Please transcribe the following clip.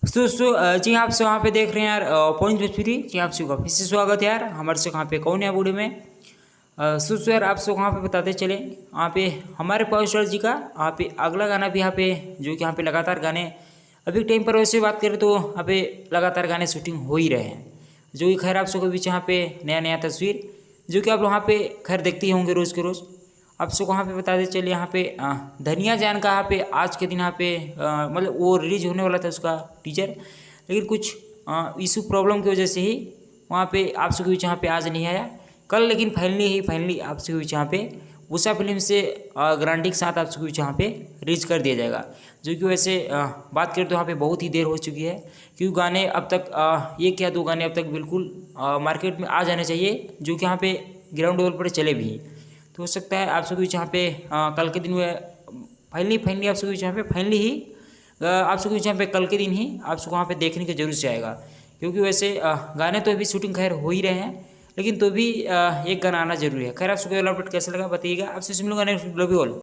जी आप से वहाँ पे देख रहे हैं यार पॉइंट भोजपुरी। जी आप सबका फिर से स्वागत है यार हमारे से वहाँ पे कौन है वीडियो में। यार आप सब वहाँ पे बताते चले वहाँ पे हमारे पावर स्टार जी का वहाँ पे अगला गाना भी यहाँ पे जो कि यहाँ पे लगातार गाने अभी टाइम पर वैसे बात करें तो यहाँ पे लगातार गाने शूटिंग हो ही रहे हैं, जो कि खैर आप सबके बीच यहाँ पे नया नया तस्वीर जो कि आप वहाँ पे खैर देखते ही होंगे रोज़ के रोज़। आप सबको वहाँ पे बताते चलिए यहाँ पे धनिया जान का यहाँ पे आज के दिन यहाँ पे मतलब वो रिलीज होने वाला था उसका टीजर, लेकिन कुछ इशू प्रॉब्लम की वजह से ही वहाँ पे आप सबके बीच यहाँ पे आज नहीं आया कल, लेकिन फाइनली आप सबके बीच यहाँ पे उषा फिल्म से गारंटी के साथ आप सबके बीच यहाँ पे रिलीज कर दिया जाएगा। जो कि वैसे बात करें तो यहाँ पे बहुत ही देर हो चुकी है, क्योंकि गाने अब तक ये क्या दो गाने अब तक बिल्कुल मार्केट में आ जाने चाहिए, जो कि यहाँ पे ग्राउंड लेवल पर चले भी। तो हो सकता है आप सबके बीच यहाँ पे कल के दिन में फाइनली आप सबके बीच यहाँ पे फाइनली ही आप सबके बीच यहाँ पे कल के दिन ही आप सबको वहाँ पे देखने की जरूर से आएगा, क्योंकि वैसे गाने तो अभी शूटिंग खैर हो ही रहे हैं, लेकिन तो भी एक गाना आना जरूरी है। खैर आप सबको अपडेट कैसा लगा बताइएगा। आपसे मिलूंगा नेक्स्ट वीडियो।